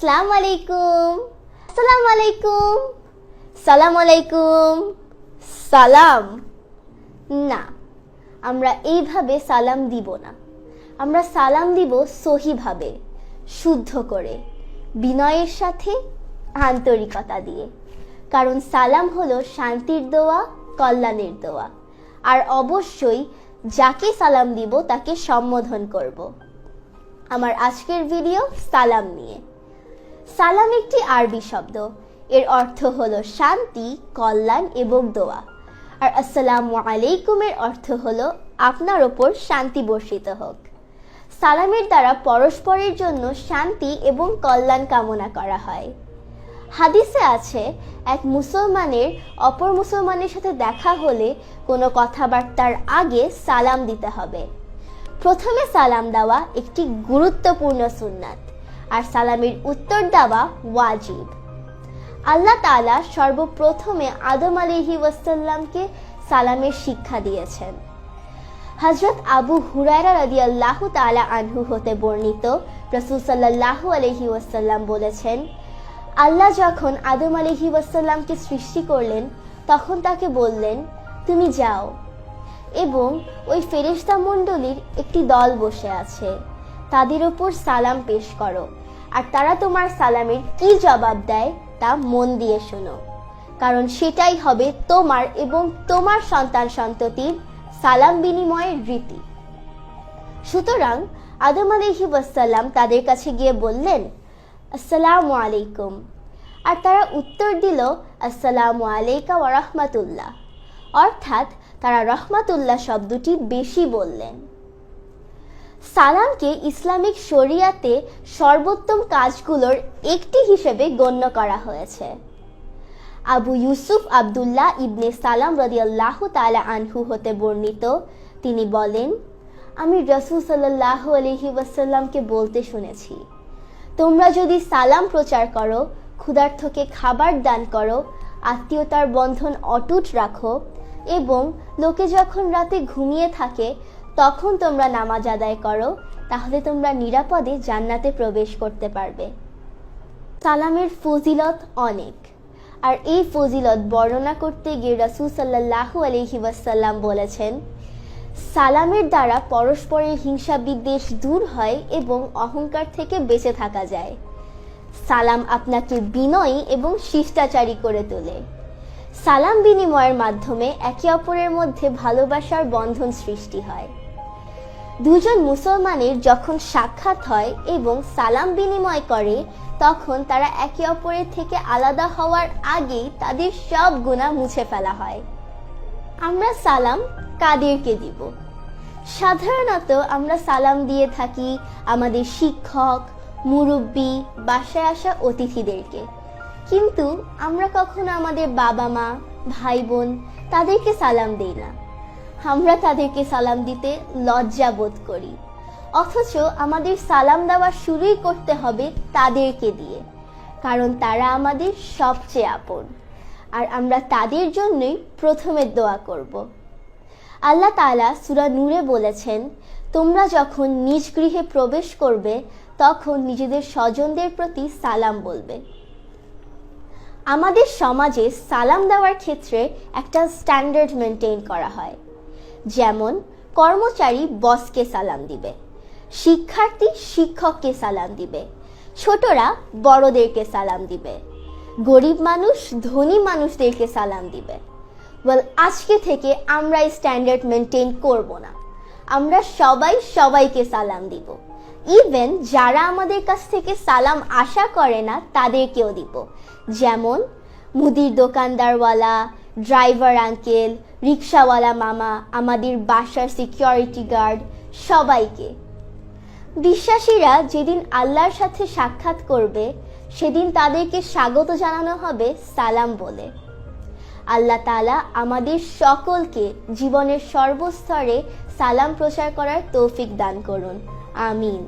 আসসালামু আলাইকুম, আসসালামু আলাইকুম, সালাম আলাইকুম, সালাম। না, আমরা এইভাবে সালাম দিব না। আমরা সালাম দিব সহিভাবে, শুদ্ধ করে, বিনয়ের সাথে, আন্তরিকতা দিয়ে। কারণ সালাম হলো শান্তির দোয়া, কল্যাণের দোয়া। আর অবশ্যই যাকে সালাম দিব তাকে সম্বোধন করব। আমার আজকের ভিডিও সালাম নিয়ে। সালাম একটি আরবি শব্দ। এর অর্থ হলো শান্তি, কল্যাণ এবং দোয়া। আর আসসালামু আলাইকুমের অর্থ হলো আপনার ওপর শান্তি বর্ষিত হোক। সালামের দ্বারা পরস্পরের জন্য শান্তি এবং কল্যাণ কামনা করা হয়। হাদিসে আছে, এক মুসলমানের অপর মুসলমানের সাথে দেখা হলে কোনো কথাবার্তার আগে সালাম দিতে হবে। প্রথমে সালাম দেওয়া একটি গুরুত্বপূর্ণ সুন্নাত, আর সালামের উত্তর দেওয়া ওয়াজিব। আল্লাহ তাআলা সর্বপ্রথমে আদম আলাইহিওয়াসাল্লামকে সালামের শিক্ষা দিয়েছেন। হযরত আবু হুরায়রা রাদিয়াল্লাহু তাআলা আনহু হতে বর্ণিত, রাসূল সাল্লাল্লাহু আলাইহি ওয়াসাল্লাম বলেছেন, আল্লাহ যখন আদম আলাইহিওয়াসাল্লামকে সৃষ্টি করলেন তখন তাকে বললেন, তুমি যাও এবং ওই ফেরেশতা মণ্ডলীর একটি দল বসে আছে, তাদের উপর সালাম পেশ করো, আর তারা তোমার সালামের কি জবাব দেয় তা মন দিয়ে শোনো, কারণ সেটাই হবে তোমার এবং তোমার সন্তান সন্ততির সালাম বিনিময়ের রীতি। সুতরাং আদম আলাইহিওয়াসাল্লাম তাদের কাছে গিয়ে বললেন, আসসালামু আলাইকুম, আর তারা উত্তর দিল, আসসালামু আলাইকা ওয়া রাহমাতুল্লাহ, অর্থাৎ তারা রহমাতুল্লাহ শব্দটি বেশি বললেন। সালামকে ইসলামিক শরিয়াতে সর্বোত্তম কাজগুলোর একটি হিসেবে গণ্য করা হয়েছে। আবু ইউসুফ আব্দুল্লাহ ইবনে সালাম রাদিয়াল্লাহু তাআলা আনহু হতে বর্ণিত, তিনি বলেন, আমি রাসূল সাল্লাল্লাহু আলাইহি ওয়াসাল্লামকে বলতে শুনেছি, তোমরা যদি সালাম প্রচার করো, ক্ষুধার্তকে খাবার দান করো, আত্মীয়তার বন্ধন অটুট রাখো এবং লোকে যখন রাতে ঘুমিয়ে থাকে তখন তোমরা নামাজ আদায় করো, তাহলে তোমরা নিরাপদে জান্নাতে প্রবেশ করতে পারবে। সালামের ফজিলত অনেক, আর এই ফজিলত বর্ণনা করতে গিয়ে রাসূল সাল্লাল্লাহু আলাইহি ওয়াসাল্লাম বলেছেন, সালামের দ্বারা পরস্পরের হিংসা বিদ্বেষ দূর হয় এবং অহংকার থেকে বেঁচে থাকা যায়। সালাম আপনাকে বিনয়ী এবং শিষ্টাচারী করে তোলে। সালাম বিনিময়ের মাধ্যমে একে অপরের মধ্যে ভালোবাসার বন্ধন সৃষ্টি হয়। দুজন মুসলমানের যখন সাক্ষাৎ হয় এবং সালাম বিনিময় করে, তখন তারা একে অপরের থেকে আলাদা হওয়ার আগেই তাদের সব গুনাহ মুছে ফেলা হয়। আমরা সালাম কাদেরকে দিব? সাধারণত আমরা সালাম দিয়ে থাকি আমাদের শিক্ষক, মুরব্বী, বাসায় আসা অতিথিদেরকে, কিন্তু আমরা কখনো আমাদের বাবা মা, ভাই বোন তাদেরকে সালাম দেই না। আমরা তাদেরকে সালাম দিতে লজ্জা বোধ করি, অথচ আমাদের সালাম দেওয়া শুরুই করতে হবে তাদেরকে দিয়ে, কারণ তারা আমাদের সবচেয়ে আপন, আর আমরা তাদের জন্যই প্রথমে দোয়া করব। আল্লাহ তাআলা সূরা নূরে বলেছেন, তোমরা যখন নিজ গৃহে প্রবেশ করবে তখন নিজেদের স্বজনদের প্রতি সালাম বলবে। আমাদের সমাজে সালাম দেওয়ার ক্ষেত্রে একটা স্ট্যান্ডার্ড মেনটেন করা হয়, যেমন কর্মচারী বসকে সালাম দিবে, শিক্ষার্থী শিক্ষককে সালাম দিবে, ছোটরা বড়দেরকে সালাম দিবে, গরিব মানুষ ধনী মানুষদেরকে সালাম দিবে। আজকে থেকে আমরা এই স্ট্যান্ডার্ড মেনটেন করব না। আমরা সবাই সবাইকে সালাম দিব, ইভেন যারা আমাদের কাছ থেকে সালাম আশা করে না তাদেরকেও দিব, যেমন মুদির দোকানদারওয়ালা, ড্রাইভার আঙ্কেল, রিক্সাওয়ালা মামা, আমাদের বাসার সিকিউরিটি গার্ড, সবাইকে। বিশ্বাসীরা যেদিন আল্লাহর সাথে সাক্ষাৎ করবে সেদিন তাদেরকে স্বাগত জানানো হবে সালাম বলে। আল্লাহ তাআলা আমাদের সকলকে জীবনের সর্বস্তরে সালাম প্রচার করার তৌফিক দান করুন। আমিন।